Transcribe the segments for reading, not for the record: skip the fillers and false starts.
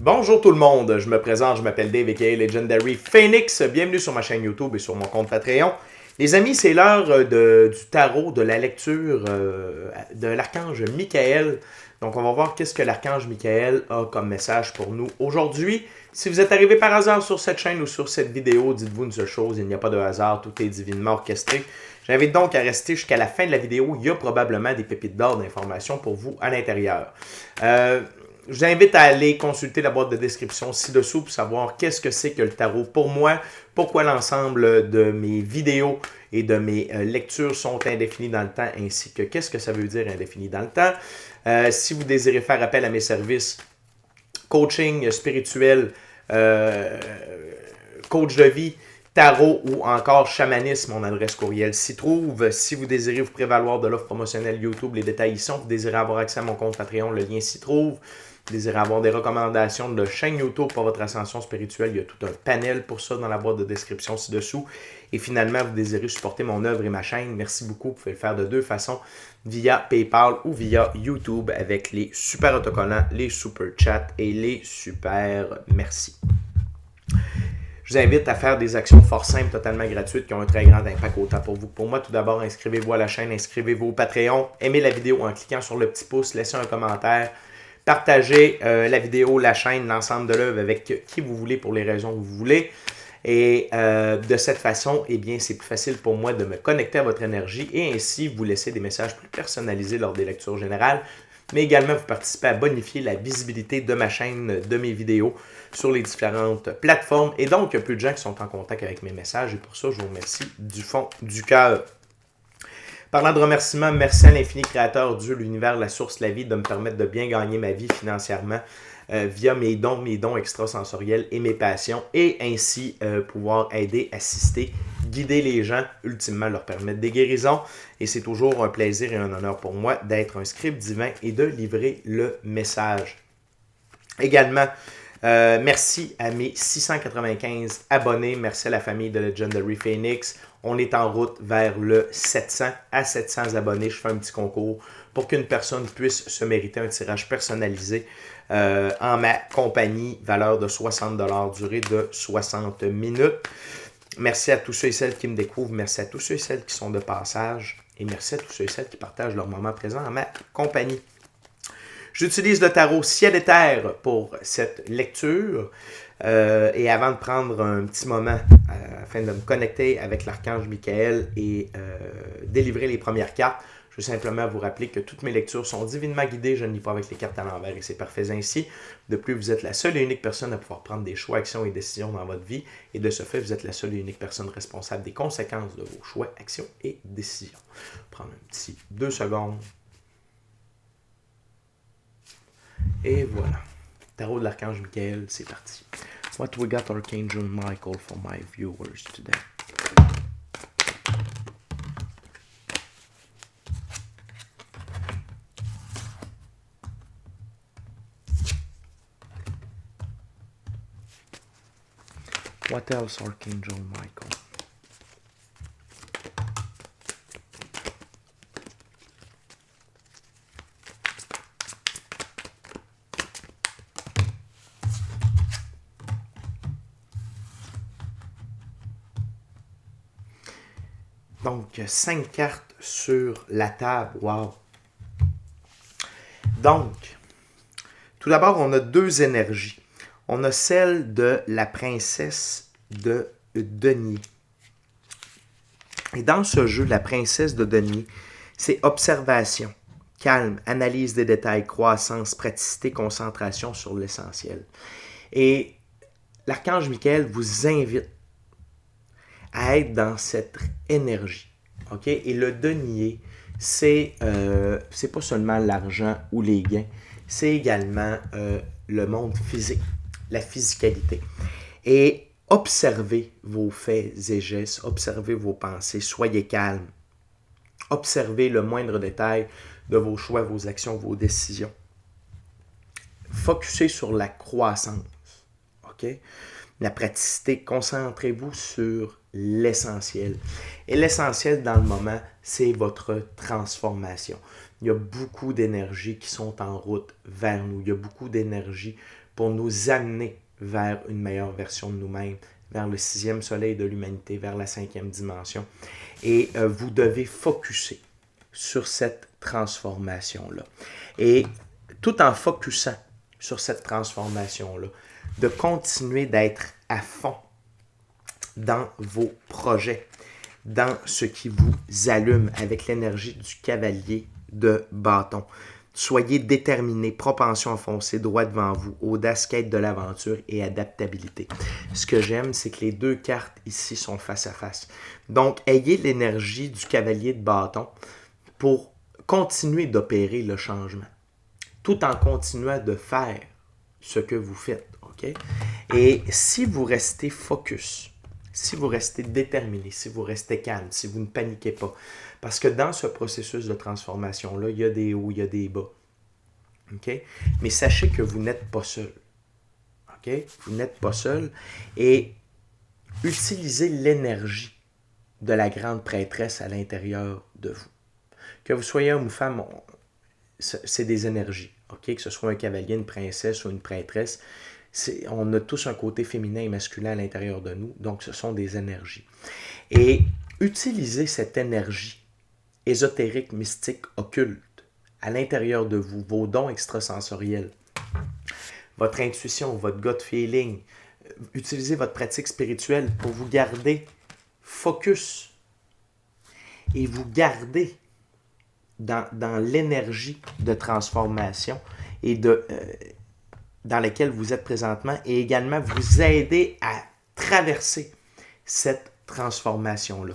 Bonjour tout le monde, je me présente, je m'appelle Dave aka Legendary Phoenix. Bienvenue sur ma chaîne YouTube et sur mon compte Patreon. Les amis, c'est l'heure du tarot, de la lecture de l'archange Michael. Donc on va voir qu'est-ce que l'archange Michael a comme message pour nous aujourd'hui. Si vous êtes arrivé par hasard sur cette chaîne ou sur cette vidéo, dites-vous une seule chose, il n'y a pas de hasard, tout est divinement orchestré. J'invite donc à rester jusqu'à la fin de la vidéo, il y a probablement des pépites d'or d'informations pour vous à l'intérieur. Je vous invite à aller consulter la boîte de description ci-dessous pour savoir qu'est-ce que c'est que le tarot pour moi, pourquoi l'ensemble de mes vidéos et de mes lectures sont indéfinies dans le temps, ainsi que qu'est-ce que ça veut dire indéfini dans le temps. Si vous désirez faire appel à mes services, coaching spirituel, coach de vie, tarot ou encore chamanisme, mon adresse courriel s'y trouve. Si vous désirez vous prévaloir de l'offre promotionnelle YouTube, les détails y sont. Vous désirez avoir accès à mon compte Patreon, le lien s'y trouve. Vous désirez avoir des recommandations de chaîne YouTube pour votre ascension spirituelle, il y a tout un panel pour ça dans la boîte de description ci-dessous. Et finalement, vous désirez supporter mon œuvre et ma chaîne, merci beaucoup. Vous pouvez le faire de deux façons, via PayPal ou via YouTube avec les super autocollants, les super chats et les super merci. Je vous invite à faire des actions fort simples, totalement gratuites, qui ont un très grand impact autant pour vous que pour moi. Tout d'abord, inscrivez-vous à la chaîne, inscrivez-vous au Patreon, aimez la vidéo en cliquant sur le petit pouce, laissez un commentaire, partagez la vidéo, la chaîne, l'ensemble de l'œuvre avec qui vous voulez pour les raisons que vous voulez. Et de cette façon, eh bien, c'est plus facile pour moi de me connecter à votre énergie et ainsi vous laisser des messages plus personnalisés lors des lectures générales, mais également vous participez à bonifier la visibilité de ma chaîne, de mes vidéos sur les différentes plateformes. Et donc, il y a peu de gens qui sont en contact avec mes messages et pour ça, je vous remercie du fond du cœur. Parlant de remerciements, merci à l'infini créateur, Dieu, l'univers, la source, la vie, de me permettre de bien gagner ma vie financièrement via mes dons extrasensoriels et mes passions et ainsi pouvoir aider, assister, guider les gens, ultimement leur permettre des guérisons. Et c'est toujours un plaisir et un honneur pour moi d'être un script divin et de livrer le message. Également, merci à mes 695 abonnés. Merci à la famille de Legendary Phoenix. On est en route vers le 700 à 700 abonnés. Je fais un petit concours pour qu'une personne puisse se mériter un tirage personnalisé en ma compagnie, valeur de 60 $, durée de 60 minutes. Merci à tous ceux et celles qui me découvrent. Merci à tous ceux et celles qui sont de passage. Et merci à tous ceux et celles qui partagent leur moment présent en ma compagnie. J'utilise le tarot ciel et terre pour cette lecture. Et avant de prendre un petit moment afin de me connecter avec l'archange Michael et délivrer les premières cartes, je veux simplement vous rappeler que toutes mes lectures sont divinement guidées. Je ne lis pas avec les cartes à l'envers et c'est parfait ainsi. De plus, vous êtes la seule et unique personne à pouvoir prendre des choix, actions et décisions dans votre vie. Et de ce fait, vous êtes la seule et unique personne responsable des conséquences de vos choix, actions et décisions. Prendre un petit 2 secondes. Et voilà. Tarot de l'archange Michael, c'est parti. What we got Archangel Michael for my viewers today? What else Archangel Michael? Donc, 5 cartes sur la table. Wow! Donc, tout d'abord, on a deux énergies. On a celle de la princesse de denier. Et dans ce jeu, la princesse de denier, c'est observation, calme, analyse des détails, croissance, praticité, concentration sur l'essentiel. Et l'archange Michael vous invite à être dans cette énergie. OK? Et le denier, c'est pas seulement l'argent ou les gains, c'est également le monde physique, la physicalité. Et observez vos faits et gestes, observez vos pensées, soyez calme. Observez le moindre détail de vos choix, vos actions, vos décisions. Focussez sur la croissance. OK? La praticité, concentrez-vous sur l'essentiel. Et l'essentiel dans le moment, c'est votre transformation. Il y a beaucoup d'énergie qui sont en route vers nous. Il y a beaucoup d'énergie pour nous amener vers une meilleure version de nous-mêmes, vers le 6e soleil de l'humanité, vers la 5e dimension. Et vous devez focusser sur cette transformation-là. Et tout en focusant sur cette transformation-là, de continuer d'être à fond dans vos projets, dans ce qui vous allume avec l'énergie du cavalier de bâton. Soyez déterminé, propension à foncer droit devant vous, audace, quête de l'aventure et adaptabilité. Ce que j'aime, c'est que les deux cartes ici sont face à face. Donc, ayez l'énergie du cavalier de bâton pour continuer d'opérer le changement, tout en continuant de faire ce que vous faites. Okay? Et si vous restez focus, si vous restez déterminé, si vous restez calme, si vous ne paniquez pas, parce que dans ce processus de transformation-là, il y a des hauts, il y a des bas. Okay? Mais sachez que vous n'êtes pas seul. Okay? Vous n'êtes pas seul et utilisez l'énergie de la grande prêtresse à l'intérieur de vous. Que vous soyez homme ou femme, c'est des énergies. Okay? Que ce soit un cavalier, une princesse ou une prêtresse, on a tous un côté féminin et masculin à l'intérieur de nous, donc ce sont des énergies. Et utilisez cette énergie ésotérique, mystique, occulte à l'intérieur de vous, vos dons extrasensoriels, votre intuition, votre gut feeling. Utilisez votre pratique spirituelle pour vous garder focus et vous garder dans l'énergie de transformation et dans laquelle vous êtes présentement et également vous aider à traverser cette transformation-là.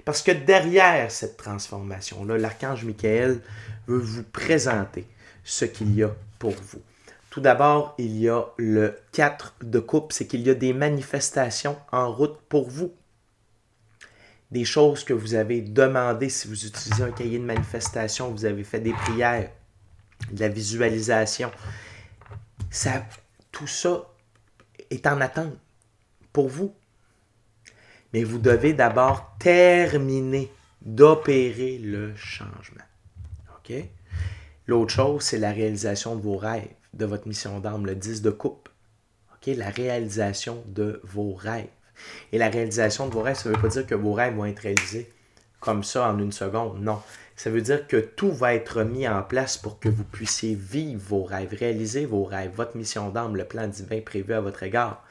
Parce que derrière cette transformation-là, l'archange Michael veut vous présenter ce qu'il y a pour vous. Tout d'abord, il y a le 4 de coupe, c'est qu'il y a des manifestations en route pour vous. Des choses que vous avez demandées si vous utilisez un cahier de manifestation, vous avez fait des prières, de la visualisation. Tout ça est en attente pour vous. Mais vous devez d'abord terminer d'opérer le changement. OK? L'autre chose, c'est la réalisation de vos rêves, de votre mission d'âme, le 10 de coupe. OK? La réalisation de vos rêves. Et la réalisation de vos rêves, ça ne veut pas dire que vos rêves vont être réalisés comme ça en une seconde. Non. Ça veut dire que tout va être mis en place pour que vous puissiez vivre vos rêves, réaliser vos rêves, votre mission d'âme, le plan divin prévu à votre égard.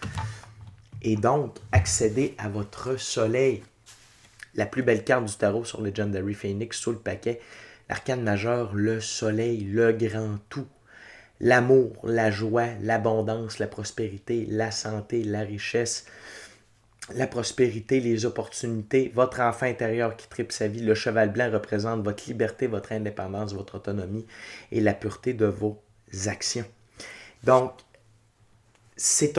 Et donc, accéder à votre soleil. La plus belle carte du tarot sur Legendary Phoenix, sous le paquet, l'arcane majeur, le soleil, le grand tout. L'amour, la joie, l'abondance, la prospérité, la santé, la richesse, la prospérité, les opportunités, votre enfant intérieur qui tripe sa vie. Le cheval blanc représente votre liberté, votre indépendance, votre autonomie et la pureté de vos actions. Donc, cette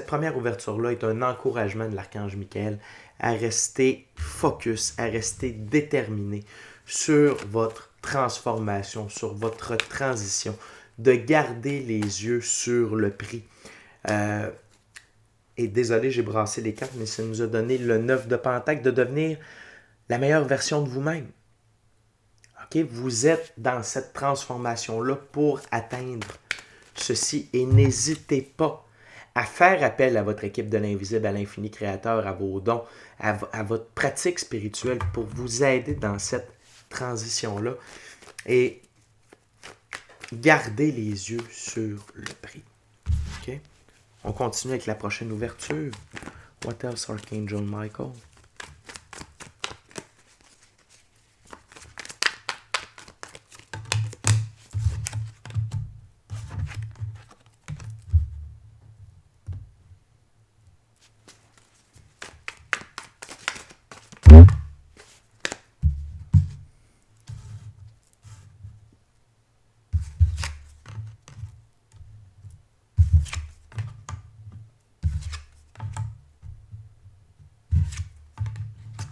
première ouverture-là est un encouragement de l'archange Michael à rester focus, à rester déterminé sur votre transformation, sur votre transition, de garder les yeux sur le prix. Et désolé, j'ai brassé les cartes, mais ça nous a donné le 9 de Pentacle, de devenir la meilleure version de vous-même. Okay? Vous êtes dans cette transformation-là pour atteindre ceci et n'hésitez pas à faire appel à votre équipe de l'invisible, à l'infini créateur, à vos dons, à votre pratique spirituelle pour vous aider dans cette transition-là et gardez les yeux sur le prix. OK? On continue avec la prochaine ouverture. What else, Archangel Michael?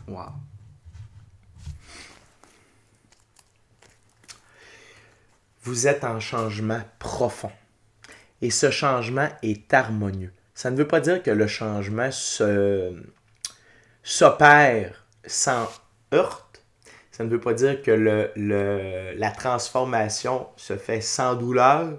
Wow. Vous êtes en changement profond. Et ce changement est harmonieux. Ça ne veut pas dire que le changement s'opère sans heurte. Ça ne veut pas dire que la transformation se fait sans douleur.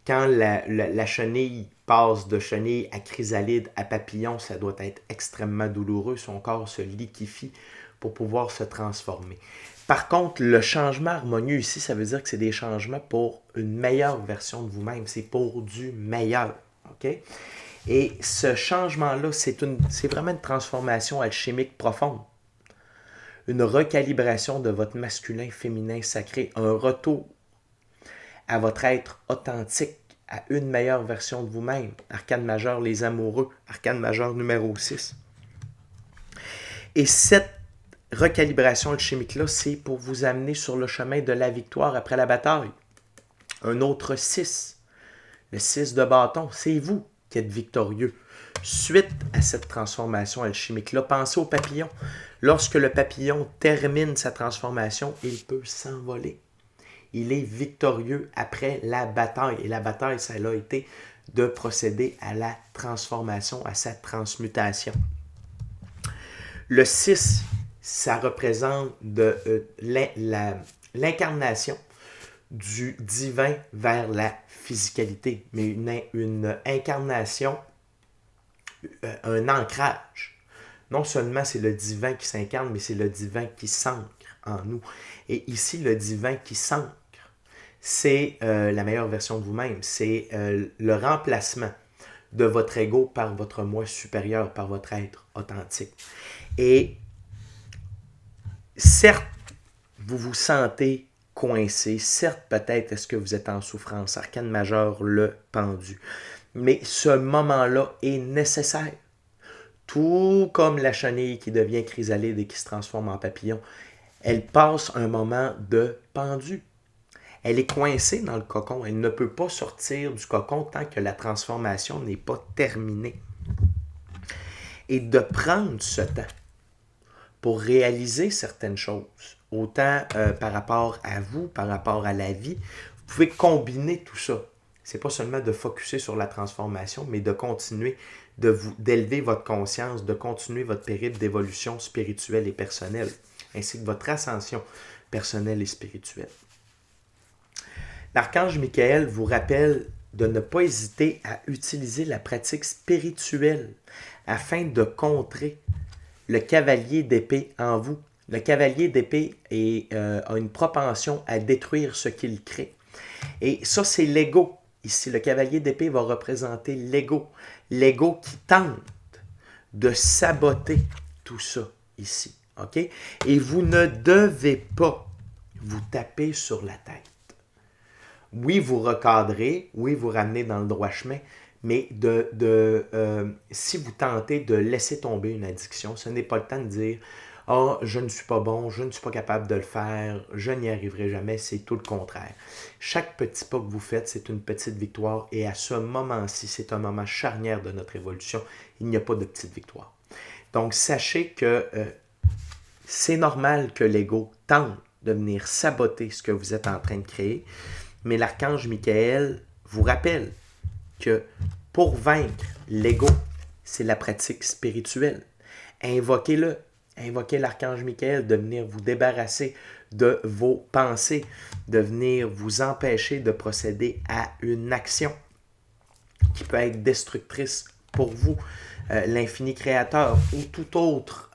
Quand la chenille passe de chenille à chrysalide à papillon, ça doit être extrêmement douloureux. Son corps se liquéfie pour pouvoir se transformer. Par contre, le changement harmonieux ici, ça veut dire que c'est des changements pour une meilleure version de vous-même. C'est pour du meilleur. OK? Et ce changement-là, c'est vraiment une transformation alchimique profonde. Une recalibration de votre masculin, féminin, sacré. Un retour à votre être authentique, à une meilleure version de vous-même. Arcane majeur, les amoureux. Arcane majeur numéro 6. Et cette recalibration alchimique-là, c'est pour vous amener sur le chemin de la victoire après la bataille. Un autre 6. Le 6 de bâton, c'est vous qui êtes victorieux. Suite à cette transformation alchimique-là, pensez au papillon. Lorsque le papillon termine sa transformation, il peut s'envoler. Il est victorieux après la bataille. Et la bataille, ça a été de procéder à la transformation, à sa transmutation. Le 6, ça représente l'incarnation du divin vers la physicalité, mais une incarnation, un ancrage. Non seulement c'est le divin qui s'incarne, mais c'est le divin qui s'ancre en nous. Et ici, le divin qui s'ancre, c'est la meilleure version de vous-même. C'est le remplacement de votre ego par votre moi supérieur, par votre être authentique. Et certes, vous vous sentez coincé. Certes, peut-être est-ce que vous êtes en souffrance. Arcane majeur, le pendu. Mais ce moment-là est nécessaire. Tout comme la chenille qui devient chrysalide et qui se transforme en papillon. Elle passe un moment de pendu. Elle est coincée dans le cocon. Elle ne peut pas sortir du cocon tant que la transformation n'est pas terminée. Et de prendre ce temps pour réaliser certaines choses, autant par rapport à vous, par rapport à la vie, vous pouvez combiner tout ça. C'est pas seulement de focusser sur la transformation, mais de continuer d'élever votre conscience, de continuer votre périple d'évolution spirituelle et personnelle, ainsi que votre ascension personnelle et spirituelle. L'archange Michael vous rappelle de ne pas hésiter à utiliser la pratique spirituelle afin de contrer le cavalier d'épée en vous. Le cavalier d'épée a une propension à détruire ce qu'il crée. Et ça, c'est l'ego. Ici, le cavalier d'épée va représenter l'ego. L'ego qui tente de saboter tout ça ici. OK? Et vous ne devez pas vous taper sur la tête. Oui, vous recadrez, oui, vous ramenez dans le droit chemin, mais si vous tentez de laisser tomber une addiction, ce n'est pas le temps de dire « Ah, je ne suis pas bon, je ne suis pas capable de le faire, je n'y arriverai jamais », c'est tout le contraire. Chaque petit pas que vous faites, c'est une petite victoire et à ce moment-ci, c'est un moment charnière de notre évolution. Il n'y a pas de petite victoire. Donc, sachez que c'est normal que l'ego tente de venir saboter ce que vous êtes en train de créer, mais l'archange Michael vous rappelle que pour vaincre l'ego, c'est la pratique spirituelle. Invoquez-le. Invoquez l'archange Michael de venir vous débarrasser de vos pensées, de venir vous empêcher de procéder à une action qui peut être destructrice pour vous, l'infini créateur ou tout autre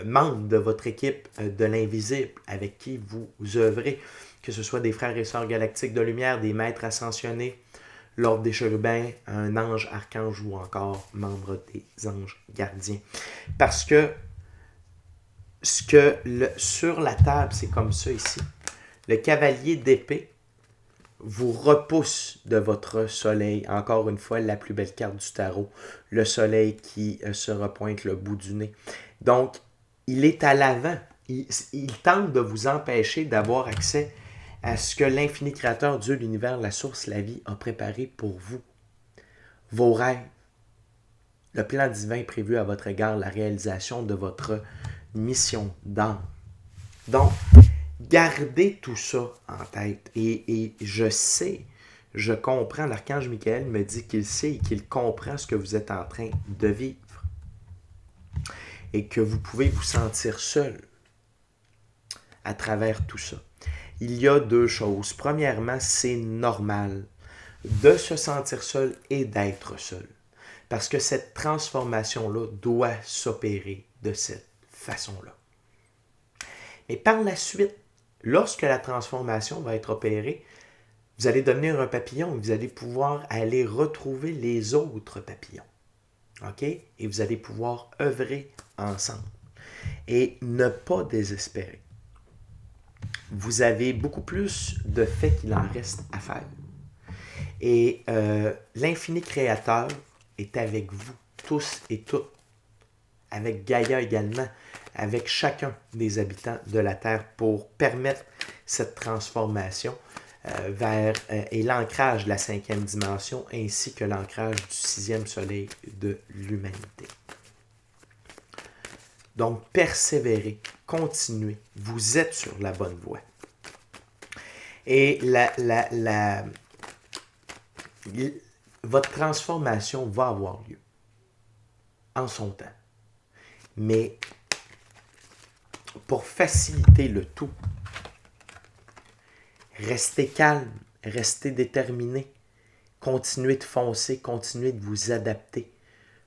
membre de votre équipe de l'invisible avec qui vous œuvrez, que ce soit des frères et sœurs galactiques de lumière, des maîtres ascensionnés, l'ordre des chérubins, un ange, archange ou encore membre des anges gardiens. Parce que sur la table, c'est comme ça ici. Le cavalier d'épée vous repousse de votre soleil. Encore une fois, la plus belle carte du tarot. Le soleil qui se repointe le bout du nez. Donc, il est à l'avant. Il tente de vous empêcher d'avoir accès à ce que l'infini créateur, Dieu, l'univers, la source, la vie, a préparé pour vous. Vos rêves. Le plan divin prévu à votre égard, la réalisation de votre mission d'âme. Donc, gardez tout ça en tête. Et je comprends, l'archange Michael me dit qu'il sait et qu'il comprend ce que vous êtes en train de vivre. Et que vous pouvez vous sentir seul. à travers tout ça? Il y a deux choses. Premièrement, c'est normal de se sentir seul et d'être seul. Parce que cette transformation-là doit s'opérer de cette façon-là. Mais par la suite, lorsque la transformation va être opérée, vous allez devenir un papillon et vous allez pouvoir aller retrouver les autres papillons. OK? Et vous allez pouvoir œuvrer ensemble. Et ne pas désespérer. Vous avez beaucoup plus de faits qu'il en reste à faire. Et l'infini créateur est avec vous, tous et toutes, avec Gaïa également, avec chacun des habitants de la Terre pour permettre cette transformation et l'ancrage de la 5e dimension ainsi que l'ancrage du 6e soleil de l'humanité. Donc, persévérez, continuez, vous êtes sur la bonne voie. Et votre transformation va avoir lieu en son temps. Mais pour faciliter le tout, restez calme, restez déterminé, continuez de foncer, continuez de vous adapter,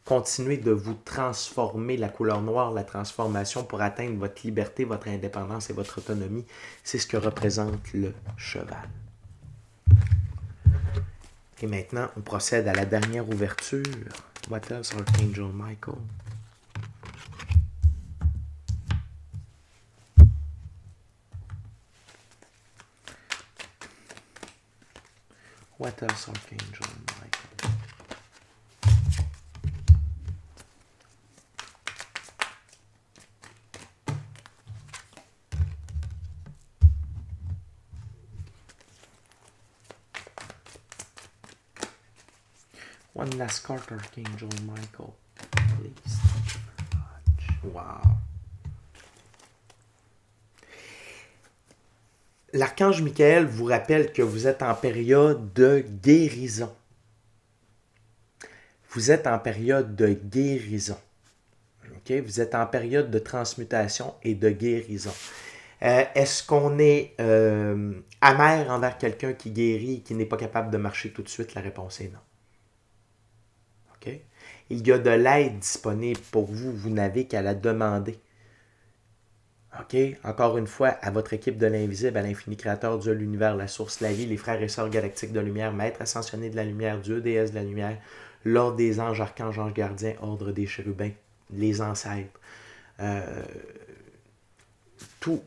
continuez de vous transformer, la couleur noire, la transformation pour atteindre votre liberté, votre indépendance et votre autonomie. C'est ce que représente le cheval. Et maintenant, on procède à la dernière ouverture. What else, Archangel Michael? What else, Archangel Michael? One last card, Archangel Michael. Please. Wow. L'archange Michael vous rappelle que vous êtes en période de guérison. Vous êtes en période de guérison. Okay? Vous êtes en période de transmutation et de guérison. Est-ce qu'on est amer envers quelqu'un qui guérit et qui n'est pas capable de marcher tout de suite? La réponse est non. Okay? Il y a de l'aide disponible pour vous. Vous n'avez qu'à la demander. OK? Encore une fois, à votre équipe de l'invisible, à l'infini créateur, Dieu, l'univers, la source, la vie, les frères et sœurs galactiques de lumière, maîtres ascensionnés de la lumière, Dieu, déesse de la lumière, l'ordre des anges, archanges, anges gardiens, ordre des chérubins, les ancêtres. Tout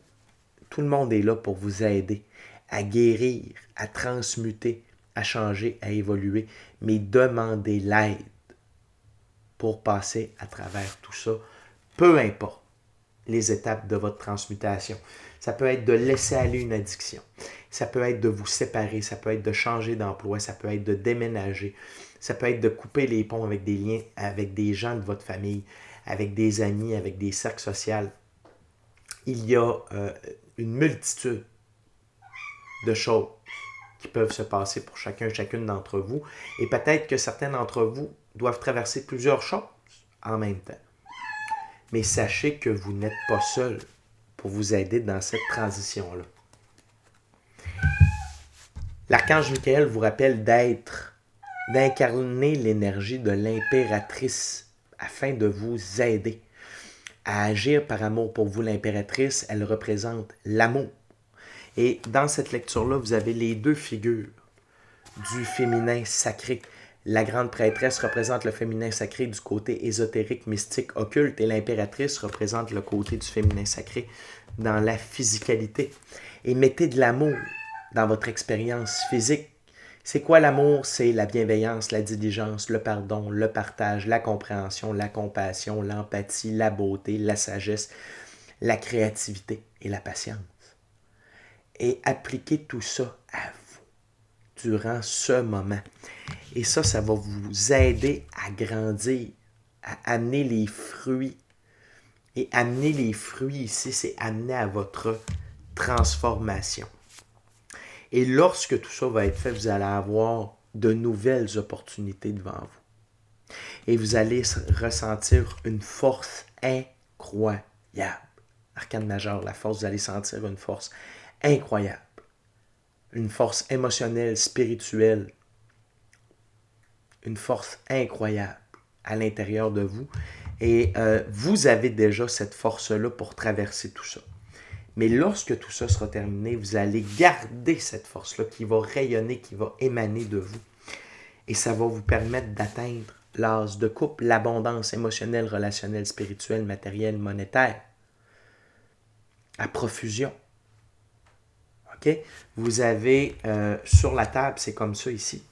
le monde est là pour vous aider à guérir, à transmuter, à changer, à évoluer, mais demandez l'aide pour passer à travers tout ça, peu importe les étapes de votre transmutation. Ça peut être de laisser aller une addiction, ça peut être de vous séparer, ça peut être de changer d'emploi, ça peut être de déménager, ça peut être de couper les ponts avec des liens, avec des gens de votre famille, avec des amis, avec des cercles sociaux. Il y a une multitude de choses qui peuvent se passer pour chacune d'entre vous. Et peut-être que certains d'entre vous doivent traverser plusieurs choses en même temps. Mais sachez que vous n'êtes pas seul pour vous aider dans cette transition-là. L'archange Michael vous rappelle d'incarner l'énergie de l'impératrice afin de vous aider à agir par amour pour vous. L'impératrice, elle représente l'amour. Et dans cette lecture-là, vous avez les deux figures du féminin sacré. La grande prêtresse représente le féminin sacré du côté ésotérique, mystique, occulte, et l'impératrice représente le côté du féminin sacré dans la physicalité. Et mettez de l'amour dans votre expérience physique. C'est quoi l'amour? C'est la bienveillance, la diligence, le pardon, le partage, la compréhension, la compassion, l'empathie, la beauté, la sagesse, la créativité et la patience. Et appliquez tout ça à vous durant ce moment. Et ça va vous aider à grandir, à amener les fruits. Et amener les fruits ici, c'est amener à votre transformation. Et lorsque tout ça va être fait, vous allez avoir de nouvelles opportunités devant vous. Et vous allez ressentir une force incroyable. Arcane majeur, la force, vous allez sentir une force incroyable. Une force émotionnelle, spirituelle. Une force incroyable à l'intérieur de vous. Et vous avez déjà cette force-là pour traverser tout ça. Mais lorsque tout ça sera terminé, vous allez garder cette force-là qui va rayonner, qui va émaner de vous. Et ça va vous permettre d'atteindre l'as de coupe, l'abondance émotionnelle, relationnelle, spirituelle, matérielle, monétaire, à profusion. OK? Vous avez sur la table, c'est comme ça ici.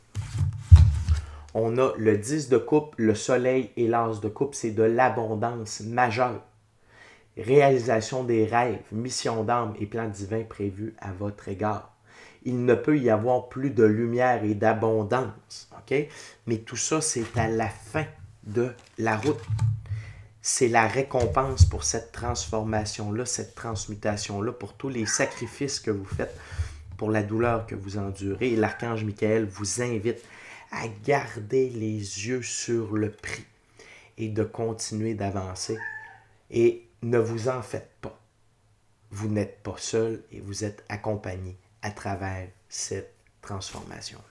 On a le 10 de coupe, le soleil et l'as de coupe, c'est de l'abondance majeure. Réalisation des rêves, mission d'âme et plans divins prévus à votre égard. Il ne peut y avoir plus de lumière et d'abondance. OK? Mais tout ça, c'est à la fin de la route. C'est la récompense pour cette transformation-là, cette transmutation-là, pour tous les sacrifices que vous faites, pour la douleur que vous endurez. Et l'archange Michael vous invite à garder les yeux sur le prix et de continuer d'avancer. Et ne vous en faites pas. Vous n'êtes pas seul et vous êtes accompagné à travers cette transformation-là.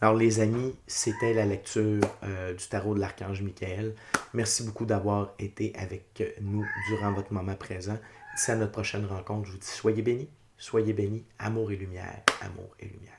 Alors les amis, c'était la lecture du tarot de l'archange Michael. Merci beaucoup d'avoir été avec nous durant votre moment présent. D'ici à notre prochaine rencontre, je vous dis soyez bénis, amour et lumière, amour et lumière.